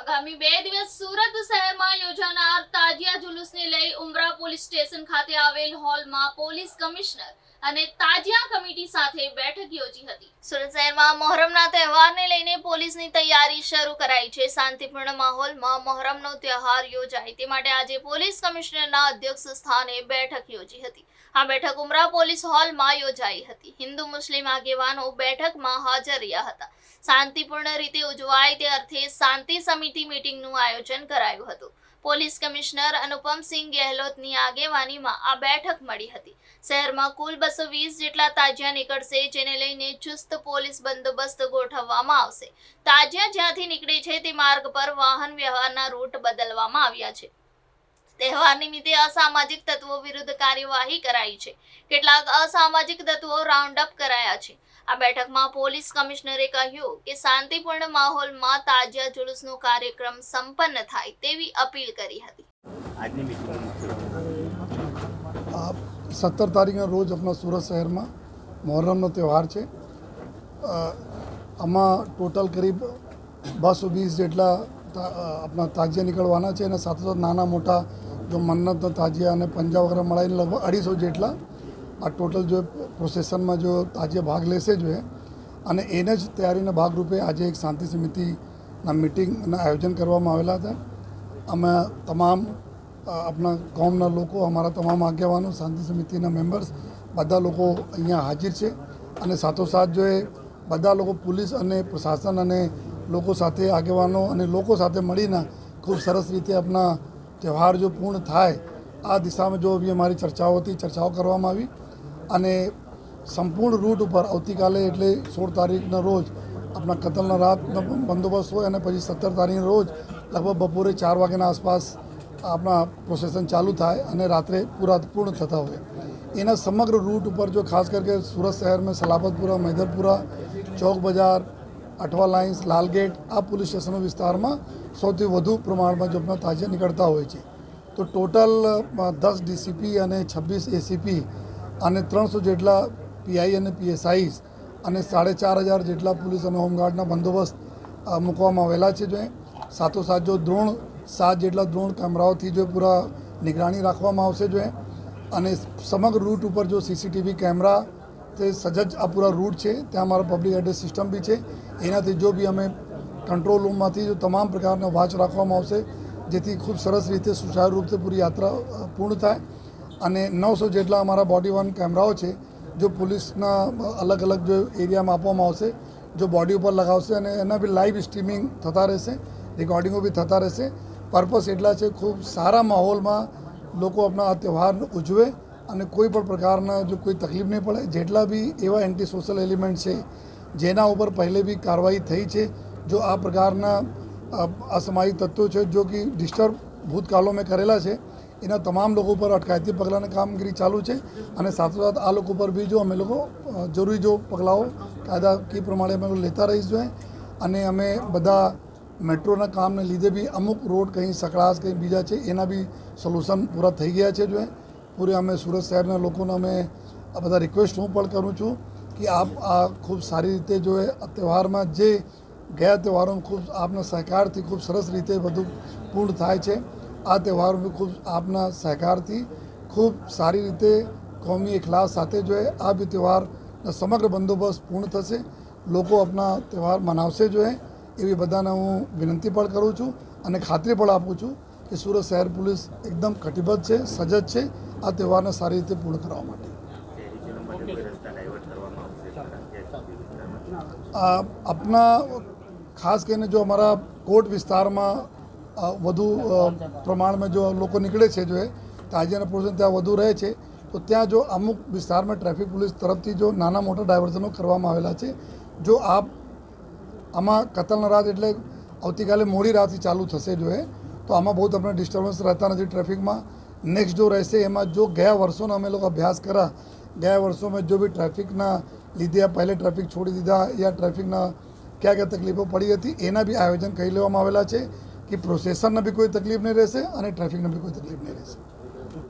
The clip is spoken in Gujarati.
આગામી 2 દિવસ સુરત શહેરમાં યોજાનાર તાજિયા જુલુસને લઈ ઉમરા પોલીસ સ્ટેશન ખાતે આવેલ હોલમાં પોલીસ કમિશનર અને તાજિયા કમિટી સાથે બેઠક યોજી હતી। સુરત શહેરમાં મોહરમના તહેવારને લઈને પોલીસની તૈયારી શરૂ કરાઈ છે। શાંતિપૂર્ણ માહોલમાં મોહરમનો તહેવાર યોજાય તે માટે આજે પોલીસ કમિશનરના અધ્યક્ષ સ્થાને બેઠક યોજી હતી। આ બેઠક ઉમરા પોલીસ હોલમાં યોજાઈ હતી। હિન્દુ મુસ્લિમ આગેવાનો બેઠકમાં હાજર રહ્યા હતા। શાંતિપૂર્ણ રીતે ઉજવાય તે અર્થે શાંતિ સમિતિ મીટિંગનું આયોજન કરાયું હતું। પોલીસ કમિશનર અનુપમસિંહ ગેહલોતની આગેવાનીમાં આ બેઠક મળી હતી। શહેરમાં કુલ 220 જેટલા તાજિયા નીકળશે, જેને લઈને ચુસ્ત પોલીસ બંદોબસ્ત ગોઠવવામાં આવશે। તાજિયા જ્યાંથી નીકળે છે તે માર્ગ પર વાહન વ્યવહારના રૂટ બદલવામાં આવ્યા છે। તહેવાર નિમિત્તે અસામાજિક તત્વો વિરુદ્ધ કાર્યવાહી કરાઈ છે। કેટલાક અસામાજિક તત્વો રાઉન્ડ અપ કરાયા છે। આ બેઠકમાં પોલીસ કમિશનરે કહ્યું કે શાંતિપૂર્ણ માહોલમાં તાજિયા જુલુસનો કાર્યક્રમ સંપન્ન થાય તેવી અપીલ કરી હતી। 17 તારીખના રોજ આપણા સુરત શહેરમાં મોહરમનો તહેવાર છે। આમાં ટોટલ કરીબ 220 જેટલા આપણા તાજિયા નીકળવાના છે અને સાથોસાથ નાના મોટા જો મન્નતના તાજિયા અને પંજા વગેરે મળાઈને લગભગ 250 જેટલા આ ટોટલ જો પ્રોસેસનમાં જો તાજિયા ભાગ લેશે જો અને એને જ તૈયારીના ભાગરૂપે આજે એક શાંતિ સમિતિના મિટિંગના આયોજન કરવામાં આવેલા હતા। અમે તમામ આપણા ગામના લોકો, અમારા તમામ આગેવાનો, શાંતિ સમિતિના મેમ્બર્સ બધા લોકો અહીંયા હાજર છે અને સાથોસાથ જો એ બધા લોકો પોલીસ અને પ્રશાસન અને લોકો સાથે આગેવાનો અને લોકો સાથે મળીને ખૂબ સરસ રીતે આપણા તહેવાર જો પૂર્ણ થાય આ દિશામાં જો બી અમારી ચર્ચાઓ કરવામાં આવી અને સંપૂર્ણ રૂટ ઉપર આવતીકાલે એટલે 16 તારીખના રોજ આપણા કતલના રાતનો બંદોબસ્ત હોય અને પછી 17 તારીખના રોજ લગભગ બપોરે 4 વાગ્યાના આસપાસ આપણા પ્રોસેસન ચાલુ થાય અને રાત્રે પૂર્ણ થતા હોય। એના સમગ્ર રૂટ ઉપર જો ખાસ કરકે સુરત શહેરમાં સલાબતપુરા, મૈદરપુરા, ચોક બજાર, અઠવા લાઇન્સ, લાલગેટ આ પોલીસ સ્ટેશનો વિસ્તારમાં સૌથી વધુ પ્રમાણમાં જો આપણા તાજિયા નીકળતા હોય છે। તો ટોટલ 10 ડીસીપી અને 26 એસીપી અને 300 જેટલા પીઆઈ અને પીએસઆઈસ અને 4500 જેટલા પોલીસ અને હોમગાર્ડના બંદોબસ્ત મૂકવામાં આવેલા છે। જો સાથોસાથ જો 7 જેટલા ડ્રોન કેમેરાઓથી જો પૂરા નિગરાની રાખવામાં આવશે જો અને સમગ્ર રૂટ ઉપર જો સીસીટીવી કેમેરા તે સજ્જ આ પૂરા રૂટ છે। ત્યાં અમારા પબ્લિક એડ્રેસ સિસ્ટમ બી છે। એનાથી જો બી અમે કંટ્રોલ રૂમમાંથી જો તમામ પ્રકારના વોચ રાખવામાં આવશે જેથી ખૂબ સરસ રીતે સુચારુ રૂપથી પૂરી યાત્રા પૂર્ણ થાય અને 900 જેટલા અમારા બોડી વન કેમેરાઓ છે જો પોલીસના અલગ અલગ જો એરિયામાં આપવામાં આવશે જો બોડી ઉપર લગાવશે અને એના બી લાઈવ સ્ટ્રીમિંગ થતા રહેશે, રેકોર્ડિંગો બી થતા રહેશે। પર્પસ એટલા છે ખૂબ સારા માહોલમાં લોકો આપણા આ તહેવાર ઉજવે અને કોઈ પણ પ્રકારના જો કોઈ તકલીફ નહીં પડે। જેટલા બી એવા એન્ટી સોશિયલ એલિમેન્ટ છે જેના ઉપર પહેલે બી કાર્યવાહી થઈ છે, જો આ પ્રકારના અસામાજિક તત્વો છે જો કે ડિસ્ટર્બ ભૂતકાળો મેં કરેલા છે એના તમામ લોકો પર અટકાયતી પગલાંની કામગીરી ચાલુ છે અને સાથોસાથ આ લોકો પર બી જો અમે લોકો જરૂરી જો પગલાઓ કાયદાકીય પ્રમાણે અમે લેતા રહીશું જોઈએ અને અમે બધા મેટ્રોના કામને લીધે બી અમુક રોડ કંઈ સકળાશ કંઈ બીજા છે એના બી સોલ્યુશન પૂરા થઈ ગયા છે। જો પૂરે અમે સુરત શહેરના લોકોને અમે આ બધા રિક્વેસ્ટ હું પણ કરું છું કે આપ આ ખૂબ સારી રીતે જો આ તહેવારમાં જે ગયા તહેવારોમાં ખૂબ આપના સહકારથી ખૂબ સરસ રીતે બધું પૂર્ણ થાય છે। આ તહેવારોમાં ખૂબ આપના સહકારથી ખૂબ સારી રીતે કોમી ઇખલાસ સાથે જો આ બી તહેવારના સમગ્ર બંદોબસ્ત પૂર્ણ થશે, લોકો આપણા તહેવાર મનાવશે જો એવી બધાને હું વિનંતી પણ કરું છું અને ખાતરી પણ આપું છું કે સુરત શહેર પોલીસ એકદમ કટિબદ્ધ છે, સજ્જ છે આ તહેવારને સારી રીતે પૂર્ણ કરવા માટે। આપણા ખાસ કરીને જો અમારા કોર્ટ વિસ્તારમાં વધુ પ્રમાણમાં જો લોકો નીકળે છે જો તાજિયાના પ્રોસેસ ત્યાં વધુ રહે છે તો ત્યાં જો અમુક વિસ્તારમાં ટ્રાફિક પોલીસ તરફથી જો નાના મોટા ડાયવર્ઝનો કરવામાં આવેલા છે। જો આપ આમાં કતલના રાત એટલે આવતીકાલે મોડી રાતથી ચાલુ થશે જો તો આમાં બહુ આપણે ડિસ્ટર્બન્સ રહેતા નથી ટ્રાફિકમાં। નેક્સ્ટ જો રહેશે એમાં જો ગયા વર્ષોનો અમે લોકો અભ્યાસ કર્યા, ગયા વર્ષોમાં જો બી ટ્રાફિકના લીધે પહેલે ટ્રાફિક છોડી દીધા યા ટ્રાફિકના ક્યાં તકલીફો પડી હતી એના બી આયોજન કરી લેવામાં આવેલા છે કે પ્રોસેસરને બી કોઈ તકલીફ નહીં રહેશે અને ટ્રાફિકને બી કોઈ તકલીફ નહીં રહેશે।